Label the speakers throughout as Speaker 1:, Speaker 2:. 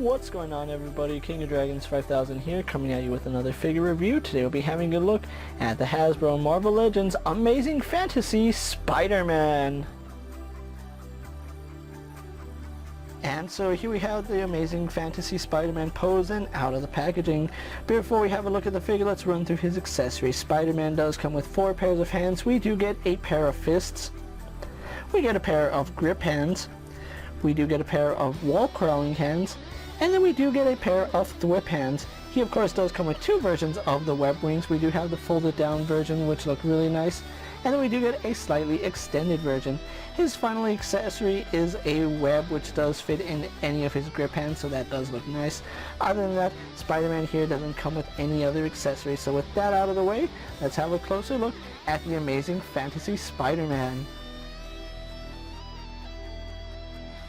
Speaker 1: What's going on, everybody? KingofDragons 5000 here, coming at you with another figure review. Today we'll be having a look at the Hasbro Marvel Legends Amazing Fantasy Spider-Man. And so here we have the Amazing Fantasy Spider-Man pose and out of the packaging. Before we have a look at the figure, let's run through his accessories. Spider-Man does come with 4 pairs of hands. We do get a pair of fists. We get a pair of grip hands. We do get a pair of wall crawling hands. And then we do get a pair of thwip hands. He of course does come with 2 versions of the web wings. We do have the folded down version, which look really nice. And then we do get a slightly extended version. His final accessory is a web, which does fit in any of his grip hands, so that does look nice. Other than that, Spider-Man here doesn't come with any other accessories. So with that out of the way, let's have a closer look at the Amazing Fantasy Spider-Man.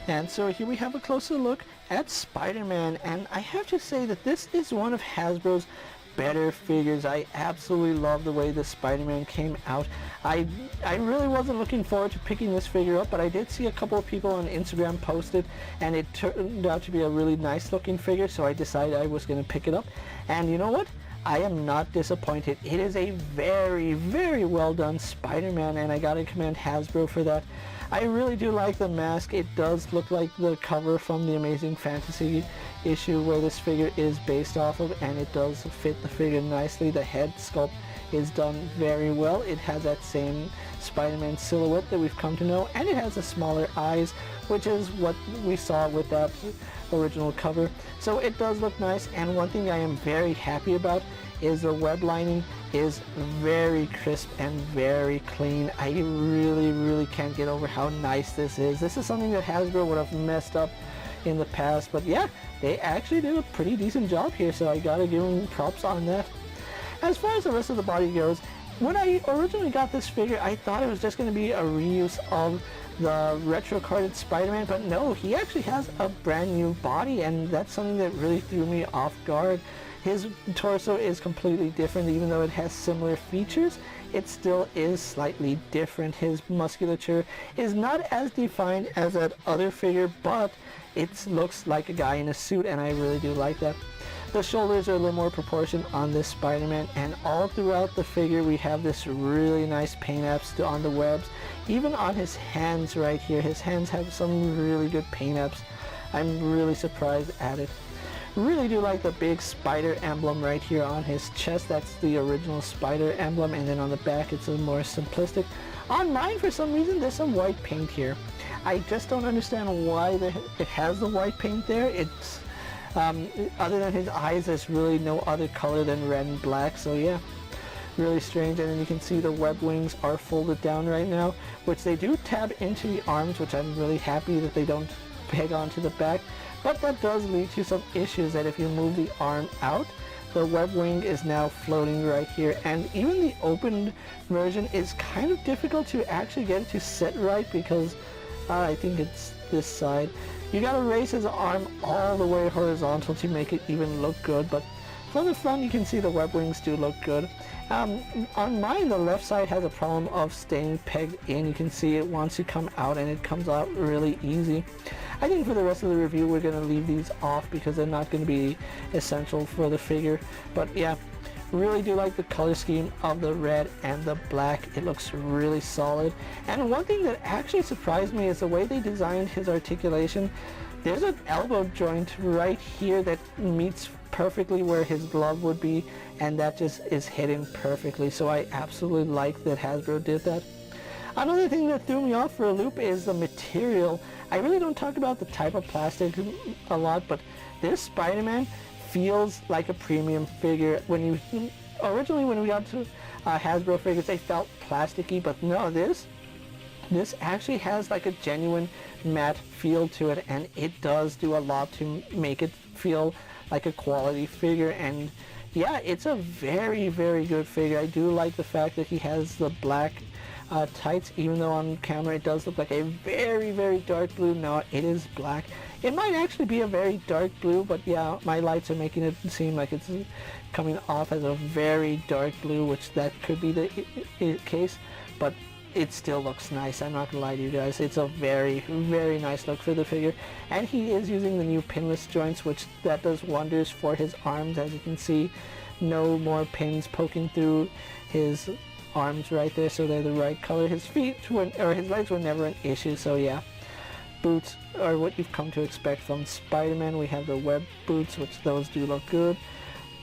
Speaker 1: And so here we have a closer look at Spider-Man, and I have to say that this is one of Hasbro's better figures. I absolutely love the way this Spider-Man came out. I really wasn't looking forward to picking this figure up, but I did see a couple of people on Instagram post it, and it turned out to be a really nice looking figure, so I decided I was going to pick it up. And you know what? I am not disappointed. It is a very, very well done Spider-Man, and I gotta commend Hasbro for that. I really do like the mask. It does look like the cover from the Amazing Fantasy issue where this figure is based off of, and it does fit the figure nicely. The head sculpt is done very well. It has that same Spider-Man silhouette that we've come to know, and it has the smaller eyes, which is what we saw with that original cover. So it does look nice, and one thing I am very happy about is the web lining is very crisp and very clean. I really can't get over how nice this is. This is something that Hasbro would have messed up in the past, but yeah, they actually did a pretty decent job here, so I gotta give them props on that. As far as the rest of the body goes, when I originally got this figure, I thought it was just going to be a reuse of the retro carded Spider-Man, but no, he actually has a brand new body, and that's something that really threw me off guard. His torso is completely different. Even though it has similar features, it still is slightly different. His musculature is not as defined as that other figure, but it looks like a guy in a suit, and I really do like that. The shoulders are a little more proportioned on this Spider-Man, and all throughout the figure we have this really nice paint apps on the webs. Even on his hands right here, his hands have some really good paint apps. I'm really surprised at it. Really do like the big spider emblem right here on his chest. That's the original spider emblem, and then on the back it's a more simplistic. On mine, for some reason, there's some white paint here. I just don't understand why it has the white paint there. It's other than his eyes, there's really no other color than red and black, so yeah, really strange. And then you can see the web wings are folded down right now, which they do tab into the arms, which I'm really happy that they don't peg onto the back. But that does lead to some issues, that if you move the arm out, the web wing is now floating right here, and even the opened version is kind of difficult to actually get it to set right, because I think it's this side. You gotta raise his arm all the way horizontal to make it even look good, but from the front you can see the web wings do look good. On mine, the left side has a problem of staying pegged in. You can see it wants to come out, and it comes out really easy. I think for the rest of the review we're going to leave these off because they're not going to be essential for the figure. But yeah, really do like the color scheme of the red and the black. It looks really solid. And one thing that actually surprised me is the way they designed his articulation. There's an elbow joint right here that meets perfectly where his glove would be, and that just is hidden perfectly. So I absolutely like that Hasbro did that. Another thing that threw me off for a loop is the material. I really don't talk about the type of plastic a lot, but this Spider-Man feels like a premium figure. Originally when we got to Hasbro figures, they felt plasticky, but no, this actually has like a genuine matte feel to it, and it does do a lot to make it feel like a quality figure. And yeah, it's a very good figure. I do like the fact that he has the black tights, even though on camera it does look like a very dark blue. No, it is black. It might actually be a very dark blue, but yeah, my lights are making it seem like it's coming off as a very dark blue, which that could be the case. But it still looks nice. I'm not gonna lie to you guys. It's a very, very nice look for the figure. And he is using the new pinless joints, which that does wonders for his arms. As you can see, no more pins poking through his arms right there, so they're the right color. His feet or his legs were never an issue, so yeah. Boots are what you've come to expect from Spider-Man. We have the web boots, which those do look good.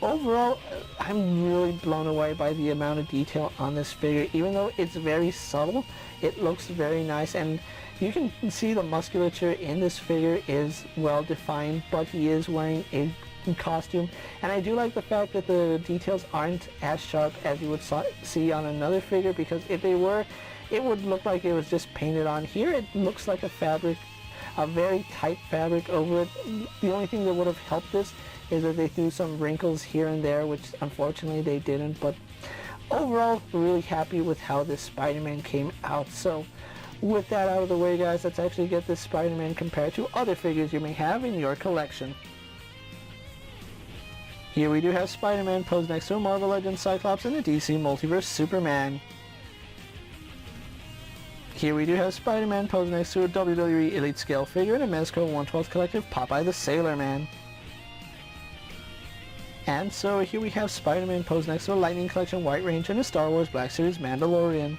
Speaker 1: Overall, I'm really blown away by the amount of detail on this figure. Even though it's very subtle, it looks very nice, and you can see the musculature in this figure is well defined, but he is wearing a costume, and I do like the fact that the details aren't as sharp as you would see on another figure, because if they were, it would look like it was just painted on. Here it looks like a fabric, a very tight fabric over it. The only thing that would have helped this is that they threw some wrinkles here and there, which unfortunately they didn't, but overall really happy with how this Spider-Man came out. So with that out of the way, guys, let's actually get this Spider-Man compared to other figures you may have in your collection. Here we do have Spider-Man posed next to a Marvel Legends Cyclops and a DC Multiverse Superman. Here we do have Spider-Man posed next to a WWE Elite Scale figure and a Mezco 1/12 Collective Popeye the Sailor Man. And so here we have Spider-Man posed next to a Lightning Collection White Range and a Star Wars Black Series Mandalorian.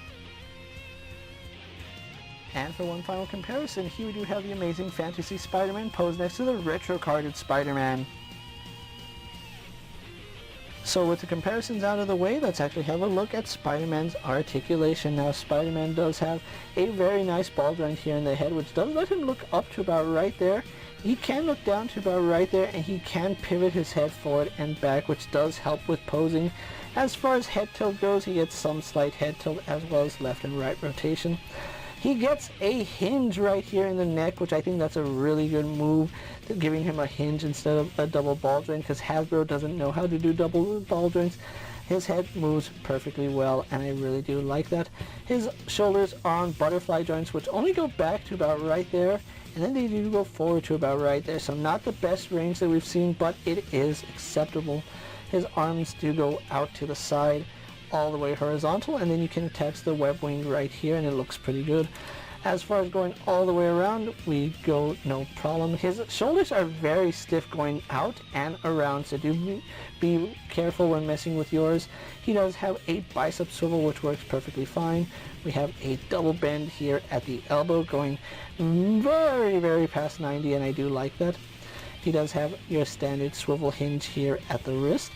Speaker 1: And for one final comparison, here we do have the Amazing Fantasy Spider-Man posed next to the Retro Carded Spider-Man. So with the comparisons out of the way, let's actually have a look at Spider-Man's articulation. Now Spider-Man does have a very nice ball joint here in the head, which does let him look up to about right there. He can look down to about right there, and he can pivot his head forward and back, which does help with posing. As far as head tilt goes, he gets some slight head tilt as well as left and right rotation. He gets a hinge right here in the neck, which I think that's a really good move, giving him a hinge instead of a double ball joint, because Hasbro doesn't know how to do double ball joints. His head moves perfectly well, and I really do like that. His shoulders are on butterfly joints, which only go back to about right there, and then they do go forward to about right there. So not the best range that we've seen, but it is acceptable. His arms do go out to the side, all the way horizontal, and then you can attach the web wing right here, and it looks pretty good. As far as going all the way around, we go no problem. His shoulders are very stiff going out and around, so do be careful when messing with yours. He does have a bicep swivel, which works perfectly fine. We have a double bend here at the elbow, going very, very past 90, and I do like that. He does have your standard swivel hinge here at the wrist.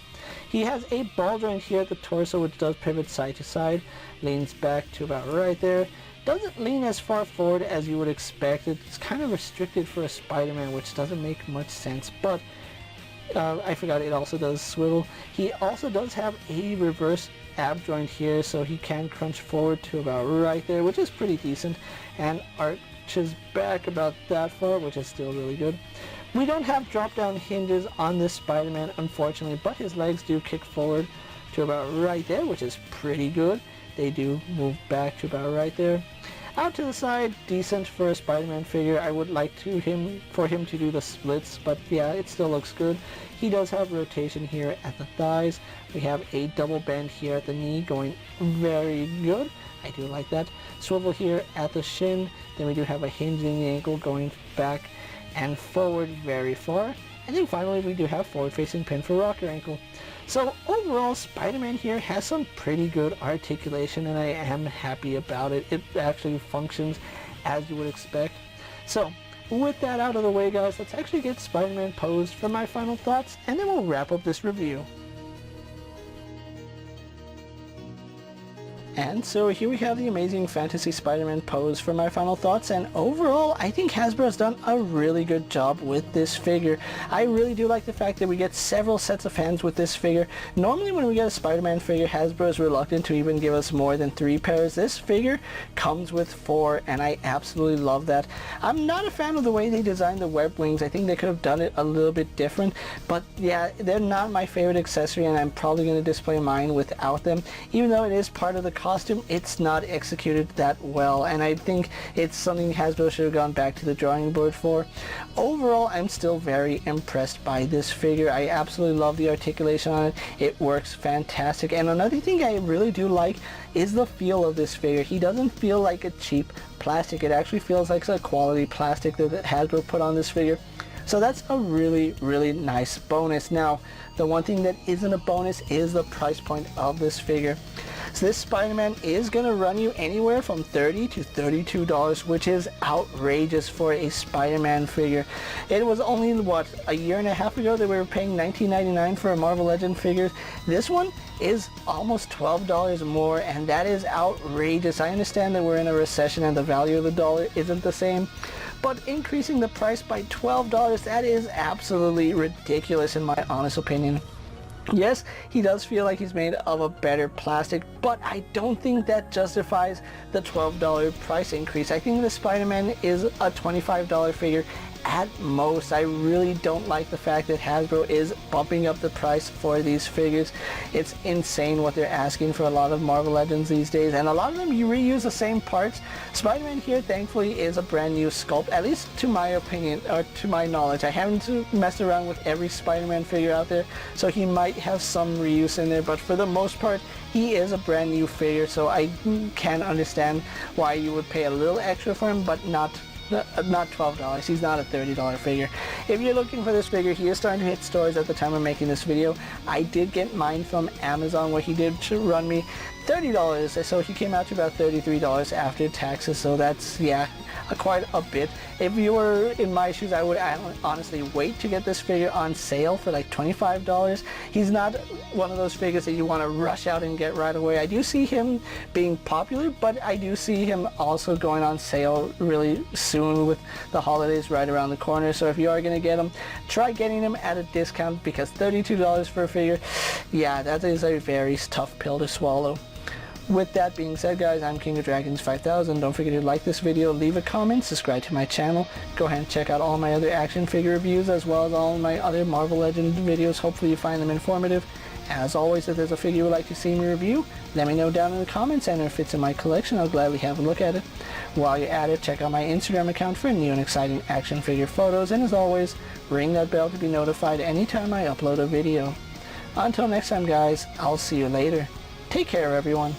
Speaker 1: He has a ball joint here at the torso, which does pivot side to side, leans back to about right there. Doesn't lean as far forward as you would expect. It's kind of restricted for a Spider-Man, which doesn't make much sense, but I forgot it also does swivel. He also does have a reverse ab joint here, so he can crunch forward to about right there, which is pretty decent, and arches back about that far, which is still really good. We don't have drop-down hinges on this Spider-Man, unfortunately, but his legs do kick forward to about right there, which is pretty good. They do move back to about right there. Out to the side, decent for a Spider-Man figure. I would like for him to do the splits, but yeah, it still looks good. He does have rotation here at the thighs. We have a double bend here at the knee, going very good. I do like that. Swivel here at the shin. Then we do have a hinge in the ankle, going back and forward very far. And then finally we do have forward-facing pin for rocker ankle. So overall, Spider-Man here has some pretty good articulation, and I am happy about it. It actually functions as you would expect. So with that out of the way, guys, let's actually get Spider-Man posed for my final thoughts, and then we'll wrap up this review. And so here we have the Amazing Fantasy Spider-Man pose for my final thoughts, and overall I think Hasbro's done a really good job with this figure. I really do like the fact that we get several sets of hands with this figure. Normally when we get a Spider-Man figure, Hasbro is reluctant to even give us more than 3 pairs. This figure comes with 4, and I absolutely love that. I'm not a fan of the way they designed the web wings. I think they could have done it a little bit different, but yeah, they're not my favorite accessory, and I'm probably going to display mine without them, even though it is part of the costume, it's not executed that well, and I think it's something Hasbro should have gone back to the drawing board for. Overall, I'm still very impressed by this figure. I absolutely love the articulation on it. It works fantastic. And another thing I really do like is the feel of this figure. He doesn't feel like a cheap plastic. It actually feels like a quality plastic that Hasbro put on this figure. So that's a really, really nice bonus. Now, the one thing that isn't a bonus is the price point of this figure. So this Spider-Man is going to run you anywhere from $30 to $32, which is outrageous for a Spider-Man figure. It was only, what, a year and a half ago that we were paying $19.99 for a Marvel Legends figure. This one is almost $12 more, and that is outrageous. I understand that we're in a recession and the value of the dollar isn't the same, but increasing the price by $12, that is absolutely ridiculous in my honest opinion. Yes, he does feel like he's made of a better plastic, but I don't think that justifies the $12 price increase. I think the Spider-Man is a $25 figure at most. I really don't like the fact that Hasbro is bumping up the price for these figures. It's insane what they're asking for a lot of Marvel Legends these days, and a lot of them you reuse the same parts. Spider-Man here thankfully is a brand new sculpt, at least to my opinion, or to my knowledge. I haven't messed around with every Spider-Man figure out there, so he might have some reuse in there, but for the most part he is a brand new figure, so I can understand why you would pay a little extra for him, but not $12. He's not a $30 figure. If you're looking for this figure, he is starting to hit stores at the time of making this video. I did get mine from Amazon, where he did run me $30, so he came out to about $33 after taxes, so that's, yeah, quite a bit. If you were in my shoes, I would honestly wait to get this figure on sale for like $25. He's not one of those figures that you want to rush out and get right away. I do see him being popular, but I do see him also going on sale really soon with the holidays right around the corner. So if you are going to get him, try getting him at a discount, because $32 for a figure, yeah, that is a very tough pill to swallow. With that being said, guys, I'm KingofDragons 5000. Don't forget to like this video, leave a comment, subscribe to my channel. Go ahead and check out all my other action figure reviews, as well as all my other Marvel Legends videos. Hopefully you find them informative. As always, if there's a figure you would like to see me review, let me know down in the comments, and if it's in my collection, I'll gladly have a look at it. While you're at it, check out my Instagram account for new and exciting action figure photos, and as always, ring that bell to be notified anytime I upload a video. Until next time, guys, I'll see you later. Take care, everyone.